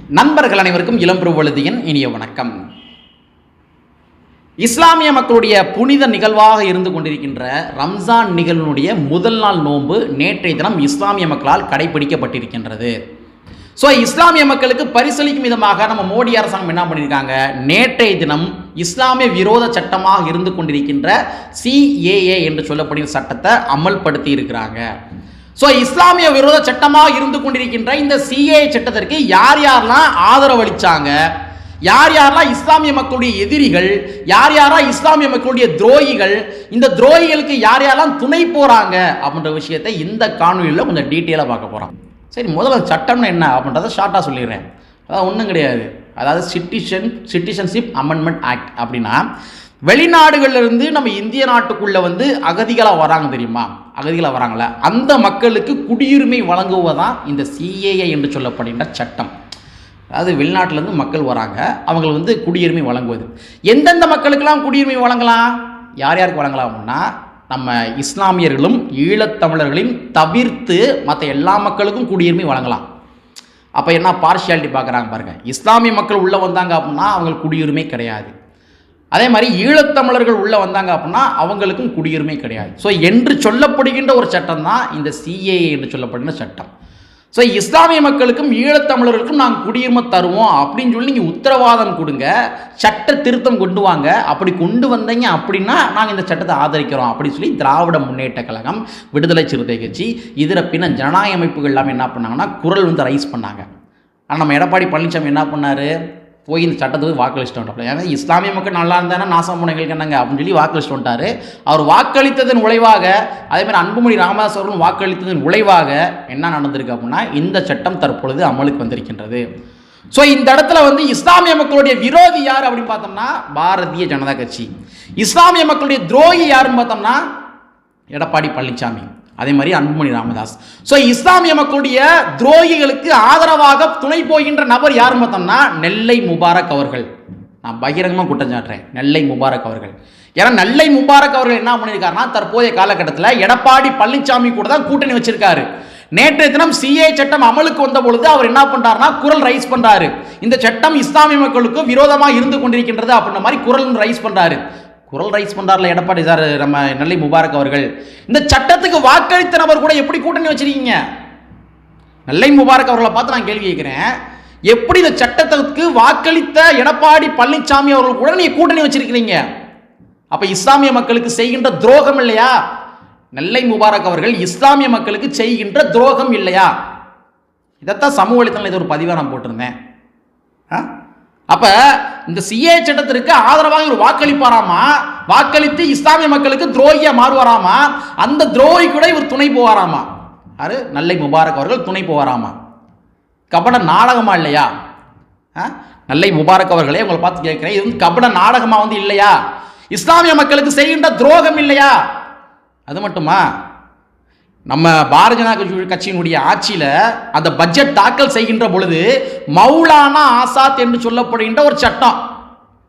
நண்பர்கள் அனைவருக்கும் இளம்பெருவழுதியின் இனிய வணக்கம். இஸ்லாமிய மக்களுடைய புனித நிகழ்வாக இருந்து கொண்டிருக்கின்ற ரம்ஜான் நிகழ்வினுடைய முதல் நாள் நோன்பு நேற்றைய தினம் இஸ்லாமிய மக்களால் கடைபிடிக்கப்பட்டிருக்கின்றது. ஸோ இஸ்லாமிய மக்களுக்கு பரிசளிக்கும் விதமாக நம்ம மோடி அரசாங்கம் என்ன பண்ணியிருக்காங்க, நேற்றைய தினம் இஸ்லாமிய விரோத சட்டமாக இருந்து கொண்டிருக்கின்ற CAA என்று சொல்லப்படுகிற சட்டத்தை அமல்படுத்தி இருக்கிறாங்க. ஸோ இஸ்லாமிய விரோத சட்டமாக இருந்து கொண்டிருக்கின்ற இந்த CAA சட்டத்திற்கு யார் யாரெல்லாம் ஆதரவு அளித்தாங்க, யார் யாரெல்லாம் இஸ்லாமிய மக்களுடைய எதிரிகள், யார் யாரெல்லாம் இஸ்லாமிய மக்களுடைய துரோகிகள், இந்த துரோகிகளுக்கு யார் யாரெல்லாம் துணை போகிறாங்க அப்படின்ற விஷயத்தை இந்த காணொலியில் கொஞ்சம் டீட்டெயிலாக பார்க்க போகிறோம். சரி, முதல்ல சட்டம்னு என்ன அப்படின்றத ஷார்ட்டாக சொல்லிடுறேன். அதாவது ஒன்றும் கிடையாது. அதாவது சிட்டிசன்ஷிப் அமெண்ட்மெண்ட் ஆக்ட் அப்படின்னா, வெளிநாடுகளிலிருந்து நம்ம இந்திய நாட்டுக்குள்ளே அகதிகளாக வராங்க தெரியுமா, அகதிகளாக வராங்களே அந்த மக்களுக்கு குடியுரிமை வழங்குவதான் இந்த CAA என்று சொல்லப்படுகின்ற சட்டம். அதாவது வெளிநாட்டிலேருந்து மக்கள் வராங்க, அவங்க குடியுரிமை வழங்குவது. எந்தெந்த மக்களுக்கெல்லாம் குடியுரிமை வழங்கலாம், யார் யாருக்கு வழங்கலாம் அப்படின்னா, நம்ம இஸ்லாமியர்களும் ஈழத்தமிழர்களையும் தவிர்த்து மற்ற எல்லா மக்களுக்கும் குடியுரிமை வழங்கலாம். அப்போ என்ன பார்ஷியாலிட்டி பார்க்குறாங்க பாருங்கள். இஸ்லாமிய மக்கள் உள்ளே வந்தாங்க அப்படின்னா அவங்களுக்கு குடியுரிமை கிடையாது. அதே மாதிரி ஈழத்தமிழர்கள் உள்ளே வந்தாங்க அப்படின்னா அவங்களுக்கும் குடியுரிமை கிடையாது. ஸோ என்று சொல்லப்படுகின்ற ஒரு சட்டம் தான் இந்த CAA என்று சொல்லப்படுகின்ற சட்டம். ஸோ இஸ்லாமிய மக்களுக்கும் ஈழத்தமிழர்களுக்கும் நாங்கள் குடியுரிமை தருவோம் அப்படின்னு சொல்லி நீங்கள் உத்தரவாதம் கொடுங்க, சட்ட திருத்தம் கொண்டு வாங்க. அப்படி கொண்டு வந்தீங்க அப்படின்னா நாங்கள் இந்த சட்டத்தை ஆதரிக்கிறோம் அப்படின்னு சொல்லி திராவிட முன்னேற்ற கழகம், விடுதலை சிறுத்தை கட்சி, இதர பின்ன ஜனநாயக அமைப்புகள் எல்லாமே என்ன பண்ணாங்கன்னா குரல் ரைஸ் பண்ணாங்க. ஆனால் நம்ம எடப்பாடி பழனிசாமி என்ன பண்ணார், போய் இந்த சட்டத்துக்கு வாக்களிச்சுட்டு வந்துட்டார். ஏன்னா இஸ்லாமிய மக்கள் நல்லா இருந்தானே நாசம் போனவங்களுக்கு என்னங்க அப்படின்னு சொல்லி வாக்களிச்சுட்டு வந்துட்டார். அவர் வாக்களித்ததன் விளைவாக, அதேமாதிரி அன்புமணி ராமதாஸ் அவர்களும் வாக்களித்ததன் விளைவாக என்ன நடந்திருக்கு அப்படின்னா இந்த சட்டம் தற்பொழுது அமலுக்கு வந்திருக்கின்றது. ஸோ இந்த இடத்துல இஸ்லாமிய மக்களுடைய விரோதி யார் அப்படின்னு பார்த்தோம்னா பாரதிய ஜனதா கட்சி. இஸ்லாமிய மக்களுடைய துரோகி யாருன்னு பார்த்தோம்னா எடப்பாடி பழனிசாமி, அதே மாதிரி அன்புமணி ராமதாஸ். ஸோ இஸ்லாமிய மக்களுடைய துரோகிகளுக்கு ஆதரவாக துணை போகின்ற நபர் யாருன்னு பார்த்தோம்னா நெல்லை முபாரக் அவர்கள். நான் பகிரங்கமாக குற்றம் சாட்டுறேன், நெல்லை முபாரக் அவர்கள். ஏன்னா நெல்லை முபாரக் அவர்கள் என்ன பண்ணியிருக்காருன்னா தற்போதைய காலகட்டத்தில் எடப்பாடி பழனிசாமி கூட தான் கூட்டணி வச்சிருக்காரு. நேற்றைய தினம் CAA சட்டம் அமலுக்கு வந்த பொழுது அவர் என்ன பண்றாருன்னா குரல் ரைஸ் பண்றாரு. இந்த சட்டம் இஸ்லாமிய மக்களுக்கு விரோதமாக இருந்து கொண்டிருக்கின்றது அப்படின்ற மாதிரி குரல் ரைஸ் பண்றாரு. குரல் ரைஸ் பண்றாருல எடப்பாடி சார், நம்ம நெல்லை முபாரக் அவர்கள். இந்த சட்டத்துக்கு வாக்களித்த நபர் கூட எப்படி கூட்டணி வச்சிருக்கீங்க? நெல்லை முபாரக் அவர்களை பார்த்து நான் கேள்வி கேட்கிறேன், எப்படி இந்த சட்டத்துக்கு வாக்களித்த எடப்பாடி பழனிசாமி அவர்கள் கூட நீங்க கூட்டணி வச்சிருக்கிறீங்க? அப்ப இஸ்லாமிய மக்களுக்கு செய்கின்ற துரோகம் இல்லையா? நெல்லை முபாரக் அவர்கள் இஸ்லாமிய மக்களுக்கு செய்கின்ற துரோகம் இல்லையா? இதைத்தான் சமூக வலைத்தளத்தில் ஒரு பதிவாக நான் போட்டிருந்தேன். அப்ப இந்த CAA சட்டத்திற்கு ஆதரவாக ஒரு வாக்களிப்பாராமா, வாக்களித்து இஸ்லாமிய மக்களுக்கு துரோகியா மாறுவாராமா, அந்த துரோகி கூட இவர் துணை போவாராமா. யாரு? நெல்லை முபாரக் அவர்கள் துணை போவாராமா. கபட நாடகமா இல்லையா? நெல்லை முபாரக் அவர்களே, உங்களை பார்த்து கேட்கிறேன், இது கபட நாடகமா இல்லையா? இஸ்லாமிய மக்களுக்கு செய்கின்ற துரோகம் இல்லையா? அது மட்டுமா, நம்ம பாரதிய ஜனதா கட்சியினுடைய ஆட்சியில் அந்த பட்ஜெட் தாக்கல் செய்கின்ற பொழுது மௌலானா ஆசாத் என்று சொல்லப்படுகின்ற ஒரு சட்டம்.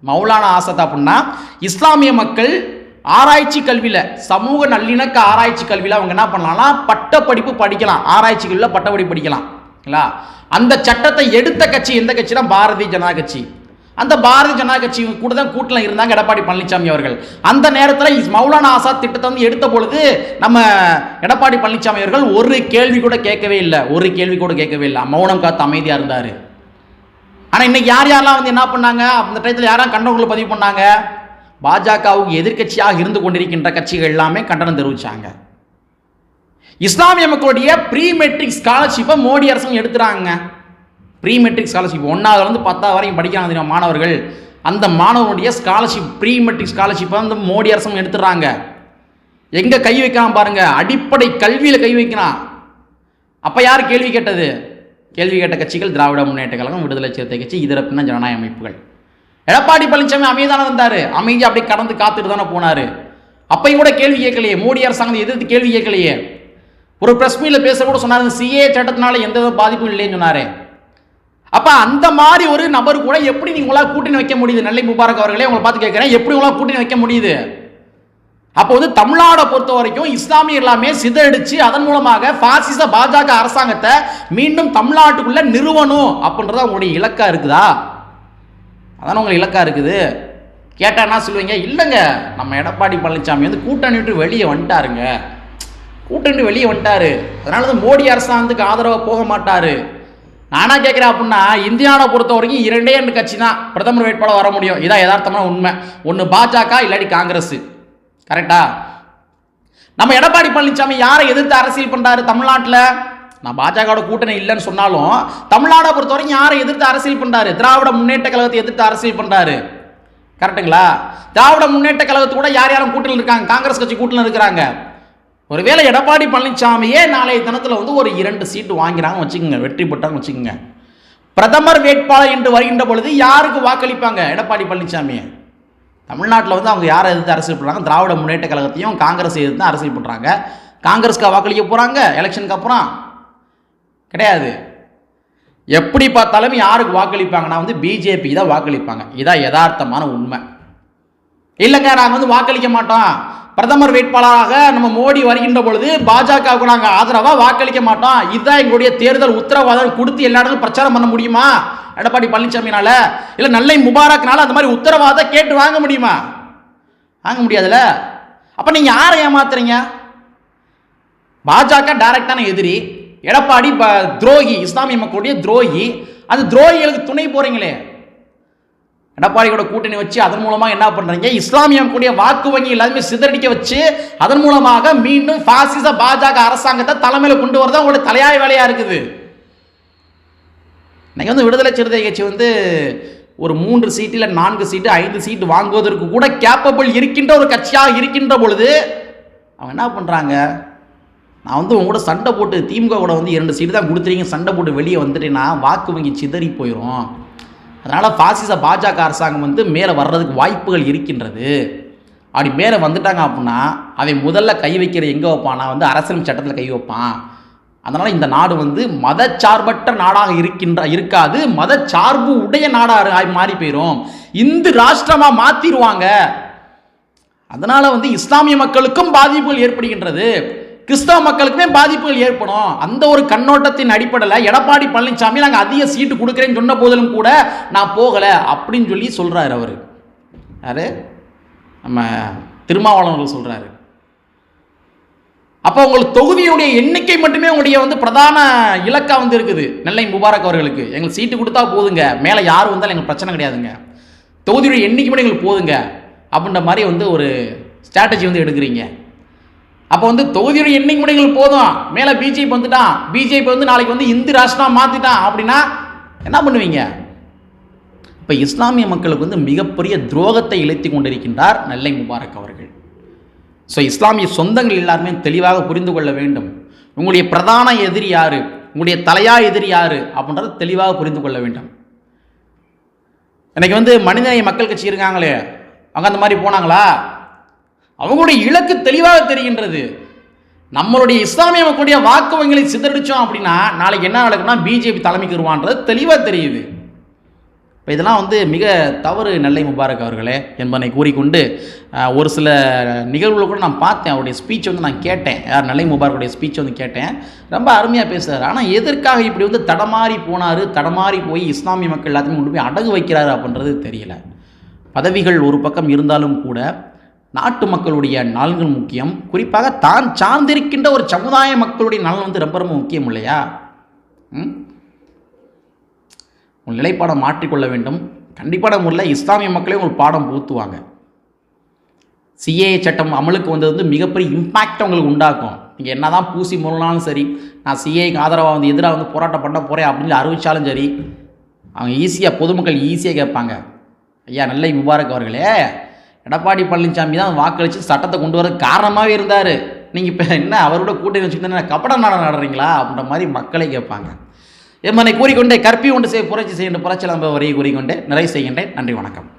மௌலானா ஆசாத் அப்படின்னா இஸ்லாமிய மக்கள் ஆராய்ச்சி கல்வியில், சமூக நல்லிணக்க ஆராய்ச்சி கல்வியில் அவங்க என்ன பண்ணலாம்னா பட்டப்படிப்பு படிக்கலாம், ஆராய்ச்சி கல்வியில் பட்டப்படிப்பு படிக்கலாம். அந்த சட்டத்தை எடுத்த கட்சி எந்த கட்சினா பாரதிய ஜனதா கட்சி. அந்த பாரதிய ஜனதா கட்சி கூட தான் கூட்டத்தில் இருந்தாங்க எடப்பாடி பழனிசாமி அவர்கள். அந்த நேரத்தில் மௌலானா ஆசாத் திட்டத்தை எடுத்த பொழுது நம்ம எடப்பாடி பழனிசாமி அவர்கள் ஒரு கேள்வி கூட கேட்கவே இல்லை, மௌனம் காத்து அமைதியாக இருந்தார். ஆனால் இன்னைக்கு யார் யாரெல்லாம் என்ன பண்ணாங்க, அந்த டயத்தில் யாரெல்லாம் கண்டனங்களை பதிவு பண்ணாங்க, பாஜகவுக்கு எதிர்கட்சியாக இருந்து கொண்டிருக்கின்ற கட்சிகள் எல்லாமே கண்டனம் தெரிவிச்சாங்க. இஸ்லாமிய மக்களுடைய ப்ரீ மெட்ரிக் ஸ்காலர்ஷிப்பை மோடி அரசு எடுத்துறாங்க. ப்ரீ மெட்ரிக் ஸ்காலர்ஷிப் 1ஆவதுலேருந்து 10ஆவது வரைக்கும் படிக்கிறாங்க மாணவர்கள், அந்த மாணவனுடைய ஸ்காலர்ஷிப் ப்ரீ மெட்ரிக் ஸ்காலர்ஷிப்பை மோடி அரசு எடுத்துறாங்க. எங்கே கை வைக்கலாம் பாருங்க, அடிப்படை கல்வியில் கை வைக்கிறான். அப்போ யார் கேள்வி கேட்டது? கேள்வி கேட்ட கட்சிகள் திராவிட முன்னேற்ற கழகம், விடுதலை சிறுத்தை கட்சி, இதர பின்ன ஜனநாயக அமைப்புகள். எடப்பாடி பழனிசாமி அமைதியான இருந்தார், அமைதி அப்படியே கடந்து காத்துட்டு தானே போனார். அப்பையும் கூட கேள்வி கேட்கலையே, மோடி அரசாங்கத்தை எதிர்த்து கேள்வி கேட்கலையே. ஒரு பிரஸ் மீட்டில் பேச கூட சொன்னார், CAA சட்டத்தினால எந்த பாதிப்பும் இல்லைன்னு சொன்னார். அப்ப அந்த மாதிரி ஒரு நபர் கூட எப்படி நீங்களால கூட்டணி வைக்க முடியுது? நெல்லை முபாரக் அவர்களே, உங்களை பார்த்து கேட்கிறேன், எப்படி உங்களால் கூட்டணி வைக்க முடியுது? அப்போ வந்து தமிழ்நாடை பொறுத்த வரைக்கும் இஸ்லாமியர் எல்லாமே சிதறடிச்சு அதன் மூலமாக பாசிச பாஜக அரசாங்கத்தை மீண்டும் தமிழ்நாட்டுக்குள்ள நிறுவனம் அப்படின்றத உங்களுடைய இலக்கா இருக்குதா? அதான உங்களுக்கு இலக்கா இருக்குது. கேட்டா என்ன சொல்லுவீங்க? இல்லைங்க, நம்ம எடப்பாடி பழனிசாமி வந்து கூட்டணி விட்டு வெளியே வந்துட்டாருங்க, கூட்டணி வெளியே வந்துட்டாரு, அதனால தான் மோடி அரசாங்கத்துக்கு ஆதரவாக போக மாட்டாரு. நானா கேட்குறேன் அப்படின்னா, இந்தியாவை பொறுத்த வரைக்கும் 2 கட்சி தான் பிரதமர் வேட்பாளர் வர முடியும். இதான் யதார்த்தமான உண்மை. ஒன்று பாஜக, இல்லாட்டி காங்கிரஸ். கரெக்டா? நம்ம எடப்பாடி பழனிசாமி யாரை எதிர்த்து அரசியல் பண்றாரு தமிழ்நாட்டில்? நான் பாஜகவோட கூட்டணி இல்லைன்னு சொன்னாலும் தமிழ்நாடை பொறுத்த வரைக்கும் யாரை எதிர்த்து அரசியல் பண்றாரு? திராவிட முன்னேற்ற கழகத்தை எதிர்த்து அரசியல் பண்றாரு. கரெக்டுங்களா? திராவிட முன்னேற்ற கழகத்து கூட யார் யாரும் கூட்டணியில் இருக்காங்க? காங்கிரஸ் கட்சி கூட்டணியில் இருக்கிறாங்க. ஒருவேளை எடப்பாடி பழனிசாமியே நாளைய தினத்தில் வந்து ஒரு 2 சீட்டு வாங்கிறாங்க வச்சுக்கோங்க, வெற்றி பெற்றாங்க வச்சுக்கோங்க, பிரதமர் வேட்பாளர் என்று வருகின்ற பொழுது யாருக்கு வாக்களிப்பாங்க? எடப்பாடி பழனிசாமி. தமிழ்நாட்டில் வந்து அவங்க யாரை எதிர்த்து அரசியல் பண்ணுறாங்க? திராவிட முன்னேற்ற கழகத்தையும் காங்கிரஸ் எதிர்த்து அரசியல் பண்ணுறாங்க. காங்கிரஸ்க்கு வாக்களிக்க போகிறாங்க எலெக்ஷனுக்கு அப்புறம்? கிடையாது. எப்படி பார்த்தாலும் யாருக்கு வாக்களிப்பாங்கன்னா வந்து பிஜேபி தான் வாக்களிப்பாங்க. இதான் யதார்த்தமான உண்மை. இல்லைங்க, நாங்கள் வந்து வாக்களிக்க மாட்டோம், பிரதமர் வேட்பாளராக நம்ம மோடி வருகின்ற பொழுது பாஜகவுக்கு நாங்கள் ஆதரவாக வாக்களிக்க மாட்டோம், இதுதான் எங்களுடைய தேர்தல் உத்தரவாதம் கொடுத்து எல்லா இடங்களும் பிரச்சாரம் பண்ண முடியுமா எடப்பாடி பழனிசாமினால? இல்லை நல்லை முபாரக்னால அந்த மாதிரி உத்தரவாதம் கேட்டு வாங்க முடியுமா? வாங்க முடியாதுல்ல. அப்போ நீங்கள் யாரை ஏமாத்துறீங்க? பாஜக டைரக்டான எதிரி, எடப்பாடி துரோகி, இஸ்லாமிய மக்களுடைய துரோகி. அந்த துரோகிகளுக்கு துணை போறீங்களே. எடப்பாடியோட கூட்டணி வச்சு அதன் மூலமாக என்ன பண்றீங்க? இஸ்லாமிய மக்களுடைய வாக்கு வங்கி எல்லாருமே சிதறடிக்க வச்சு அதன் மூலமாக மீண்டும் பாசிச பாஜக அரசாங்கத்தை தலைமையில் கொண்டு வரதான் உங்களுடைய தலையாய வேலையா இருக்குது. இன்னைக்கு வந்து விடுதலை சிறுத்தை கட்சி வந்து ஒரு 3 சீட்டு இல்லை 4 சீட்டு 5 சீட்டு வாங்குவதற்கு கூட கேப்பபிள் இருக்கின்ற ஒரு கட்சியாக இருக்கின்ற பொழுது அவங்க என்ன பண்ணுறாங்க? நான் வந்து உங்க கூட சண்டை போட்டு திமுக கூட வந்து 2 சீட்டு தான் கொடுத்துறீங்க, சண்டை போட்டு வெளியே வந்துட்டேன்னா வாக்கு வங்கி சிதறி போயிடும். அதனால் பாசிச பாஜக அரசாங்கம் வந்து மேலே வர்றதுக்கு வாய்ப்புகள் இருக்கின்றது. அப்படி மேலே வந்துட்டாங்க அப்படின்னா அதை முதல்ல கை வைக்கிற எங்கே வைப்பானா வந்து அரசியல் சட்டத்தில் கை வைப்பான். அதனால் இந்த நாடு வந்து மதச்சார்பற்ற நாடாக இருக்காது, மதச்சார்பு உடைய நாடாக மாறி போயிடும், இந்து ராஷ்டிரமாக மாற்றிடுவாங்க. அதனால் வந்து இஸ்லாமிய மக்களுக்கும் பாதிப்புகள் ஏற்படுகின்றது, கிறிஸ்தவ மக்களுக்குமே பாதிப்புகள் ஏற்படும். அந்த ஒரு கண்ணோட்டத்தின் அடிப்படையில் எடப்பாடி பழனிசாமி நாங்கள் அதிக சீட்டு கொடுக்குறேன்னு சொன்ன போதிலும் கூட நான் போகலை அப்படின்னு சொல்லி சொல்கிறாரு. அவர் யாரு? நம்ம திருமாவளவர்கள் சொல்கிறாரு. அப்போ உங்களுக்கு தொகுதியுடைய எண்ணிக்கை மட்டுமே உங்களுடைய வந்து பிரதான இலக்கா வந்து இருக்குது. நெல்லை முபாரக் அவர்களுக்கு எங்களுக்கு சீட்டு கொடுத்தா போதுங்க, மேலே யார் வந்தாலும் எங்களுக்கு பிரச்சனை கிடையாதுங்க, தொகுதியுடைய எண்ணிக்கை மட்டும் எங்களுக்கு போதுங்க அப்படின்ற மாதிரி வந்து ஒரு ஸ்ட்ராட்டஜி வந்து எடுக்கிறீங்க. அப்போ வந்து தொகுதியுடைய எண்ணிக்கை மட்டும் எங்களுக்கு போதும், மேலே பிஜேபி வந்துட்டான், பிஜேபி வந்து நாளைக்கு வந்து இந்து ராஷ்டிரம் மாற்றிட்டான் அப்படின்னா என்ன பண்ணுவீங்க? இப்போ இஸ்லாமிய மக்களுக்கு வந்து மிகப்பெரிய துரோகத்தை இழைத்து கொண்டிருக்கின்றார் நெல்லை முபாரக் அவர்கள். ஸோ இஸ்லாமிய சொந்தங்கள் எல்லாருமே தெளிவாக புரிந்து கொள்ள வேண்டும். உங்களுடைய பிரதான எதிரி யாரு, உங்களுடைய தலையா எதிரி யாரு அப்படின்றத தெளிவாக புரிந்து கொள்ள வேண்டும். எனக்கு வந்து மனிதநேய மக்கள் கட்சி இருக்காங்களே, அவங்க அந்த மாதிரி போனாங்களா? அவங்களுடைய இலக்கு தெளிவாக தெரிகின்றது. நம்மளுடைய இஸ்லாமிய மக்களுடைய வாக்கு வங்கிகளை சிதறடிச்சோம் அப்படின்னா நாளைக்கு என்ன நடக்கும்னா பிஜேபி தலைமைக்கு வருவான்றது தெளிவாக தெரியுது. இப்போ இதெல்லாம் வந்து மிக தவறு நெல்லை முபாரக் அவர்களே என்பதை கூறிக்கொண்டு ஒரு சில நிகழ்வுகளை கூட நான் பார்த்தேன். அவருடைய ஸ்பீச் வந்து நான் கேட்டேன், யார் நெல்லை முபாரக்குடைய ஸ்பீச் வந்து கேட்டேன். ரொம்ப அருமையாக பேசுகிறார். ஆனால் எதற்காக இப்படி வந்து தடமாறி போனார், தடமாறி போய் இஸ்லாமிய மக்கள் எல்லாத்தையும் கொண்டு போய் அடகு வைக்கிறாரு அப்படின்றது தெரியல. பதவிகள் ஒரு பக்கம் இருந்தாலும் கூட நாட்டு மக்களுடைய நலன்கள் முக்கியம். குறிப்பாக தான் சார்ந்திருக்கின்ற ஒரு சமுதாய மக்களுடைய நலன் வந்து ரொம்ப ரொம்ப முக்கியம் இல்லையா? உங்கள் நிலைப்பாடம் மாற்றிக்கொள்ள வேண்டும். கண்டிப்பான முறையில் இஸ்லாமிய மக்களே உங்களுக்கு பாடம் புகுத்துவாங்க. சிஏஏ சட்டம் அமலுக்கு வந்தது வந்து மிகப்பெரிய இம்பேக்ட் உங்களுக்கு உண்டாக்கும். நீங்கள் என்ன தான் பூசி முறைனாலும் சரி, நான் சிஏக்கு ஆதரவாக வந்து எதிராக வந்து போராட்டம் பண்ண போகிறேன் அப்படின்னு அறிவித்தாலும் சரி, அவங்க ஈஸியாக பொதுமக்கள் ஈஸியாக கேட்பாங்க, ஐயா நெல்லை முபாரக் அவர்களே, எடப்பாடி பழனிசாமி தான் வாக்களித்து சட்டத்தை கொண்டு வர காரணமாகவே இருந்தார், நீங்கள் இப்போ என்ன அவரோட கூட்டணி வச்சுக்கிட்டு கபட நாடகம் நடறீங்களா அப்படின்ற மாதிரி மக்களை கேட்பாங்க. என்பதை கூறிக்கொண்டே கற்பி ஒன்று புரட்சி செய்கின்ற புரட்சி நம்ம வரையை கூறிக்கொண்டே நிறைவு செய்கின்றேன். நன்றி, வணக்கம்.